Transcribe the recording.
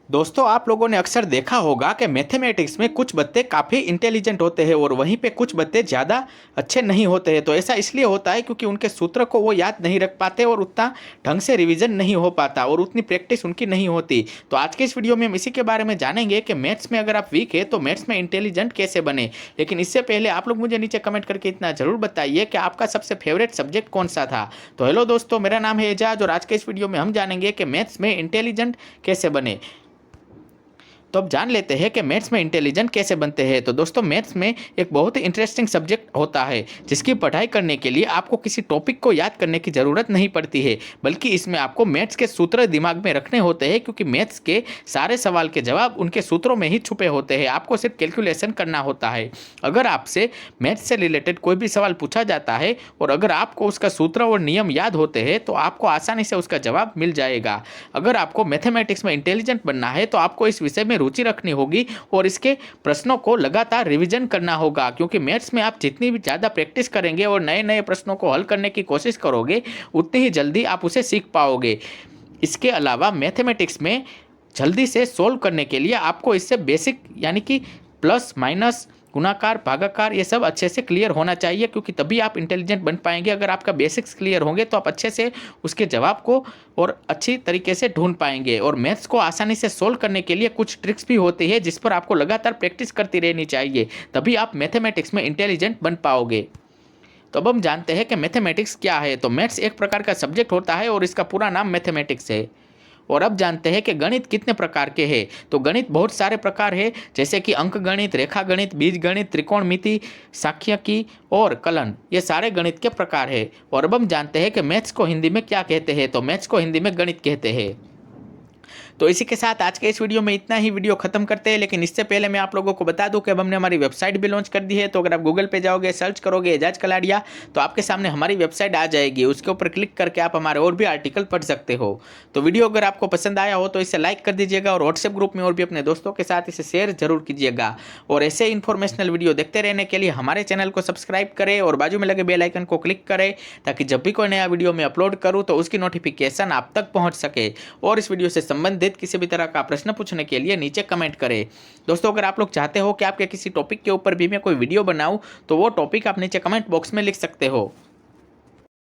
दोस्तों आप लोगों ने अक्सर देखा होगा कि मैथमेटिक्स में कुछ बच्चे काफ़ी इंटेलिजेंट होते हैं और वहीं पे कुछ बच्चे ज़्यादा अच्छे नहीं होते हैं। तो ऐसा इसलिए होता है क्योंकि उनके सूत्र को वो याद नहीं रख पाते और उतना ढंग से रिवीजन नहीं हो पाता और उतनी प्रैक्टिस उनकी नहीं होती। तो आज के इस वीडियो में हम इसी के बारे में जानेंगे कि मैथ्स में अगर आप वीक है तो मैथ्स में इंटेलिजेंट कैसे बने। लेकिन इससे पहले आप लोग मुझे नीचे कमेंट करके इतना ज़रूर बताइए कि आपका सबसे फेवरेट सब्जेक्ट कौन सा था। तो हेलो दोस्तों, मेरा नाम है एजाज और आज के इस वीडियो में हम जानेंगे कि मैथ्स में इंटेलिजेंट कैसे बने। तो अब जान लेते हैं कि मैथ्स में इंटेलिजेंट कैसे बनते हैं। तो दोस्तों मैथ्स में एक बहुत ही इंटरेस्टिंग सब्जेक्ट होता है जिसकी पढ़ाई करने के लिए आपको किसी टॉपिक को याद करने की ज़रूरत नहीं पड़ती है, बल्कि इसमें आपको मैथ्स के सूत्र दिमाग में रखने होते हैं क्योंकि मैथ्स के सारे सवाल के जवाब उनके सूत्रों में ही छुपे होते हैं। आपको सिर्फ कैलकुलेशन करना होता है। अगर आपसे मैथ्स से रिलेटेड कोई भी सवाल पूछा जाता है और अगर आपको उसका सूत्र और नियम याद होते हैं तो आपको आसानी से उसका जवाब मिल जाएगा। अगर आपको मैथमेटिक्स में इंटेलिजेंट बनना है तो आपको इस विषय में रुचि रखनी होगी और इसके प्रश्नों को लगातार रिवीजन करना होगा, क्योंकि मैथ्स में आप जितनी भी ज़्यादा प्रैक्टिस करेंगे और नए नए प्रश्नों को हल करने की कोशिश करोगे उतनी ही जल्दी आप उसे सीख पाओगे। इसके अलावा मैथमेटिक्स में जल्दी से सोल्व करने के लिए आपको इससे बेसिक यानी कि प्लस माइनस गुणाकार भागाकार ये सब अच्छे से क्लियर होना चाहिए, क्योंकि तभी आप इंटेलिजेंट बन पाएंगे। अगर आपका बेसिक्स क्लियर होंगे तो आप अच्छे से उसके जवाब को और अच्छी तरीके से ढूंढ पाएंगे। और मैथ्स को आसानी से सोल्व करने के लिए कुछ ट्रिक्स भी होती है जिस पर आपको लगातार प्रैक्टिस करती रहनी चाहिए, तभी आप मैथमेटिक्स में इंटेलिजेंट बन पाओगे। तो अब हम जानते हैं कि मैथमेटिक्स क्या है। तो मैथ्स एक प्रकार का सब्जेक्ट होता है और इसका पूरा नाम मैथमेटिक्स है। और अब जानते हैं कि गणित कितने प्रकार के हैं। तो गणित बहुत सारे प्रकार है, जैसे कि अंक गणित, रेखा गणित, बीज गणित, त्रिकोणमिति, सांख्यिकी और कलन, ये सारे गणित के प्रकार है। और अब हम जानते हैं कि मैथ्स को हिंदी में क्या कहते हैं। तो मैथ्स को हिंदी में गणित कहते हैं। तो इसी के साथ आज के इस वीडियो में इतना ही। वीडियो खत्म करते हैं, लेकिन इससे पहले मैं आप लोगों को बता दूं कि अब हमने हमारी वेबसाइट भी लॉन्च कर दी है। तो अगर आप गूगल पे जाओगे, सर्च करोगे एजाज कलाड़िया, तो आपके सामने हमारी वेबसाइट आ जाएगी। उसके ऊपर क्लिक करके आप हमारे और भी आर्टिकल पढ़ सकते हो। तो वीडियो अगर आपको पसंद आया हो तो इसे लाइक कर दीजिएगा और व्हाट्सएप ग्रुप में और भी अपने दोस्तों के साथ इसे शेयर जरूर कीजिएगा। और ऐसे इन्फॉर्मेशनल वीडियो देखते रहने के लिए हमारे चैनल को सब्सक्राइब करें और बाजू में लगे बेल आइकन को क्लिक करें, ताकि जब भी कोई नया वीडियो मैं अपलोड करूँ तो उसकी नोटिफिकेशन आप तक पहुँच सके। और इस वीडियो से संबंधित किसी भी तरह का प्रश्न पूछने के लिए नीचे कमेंट करें। दोस्तों अगर आप लोग चाहते हो कि आपके किसी टॉपिक के ऊपर भी मैं कोई वीडियो बनाऊं तो वो टॉपिक आप नीचे कमेंट बॉक्स में लिख सकते हो।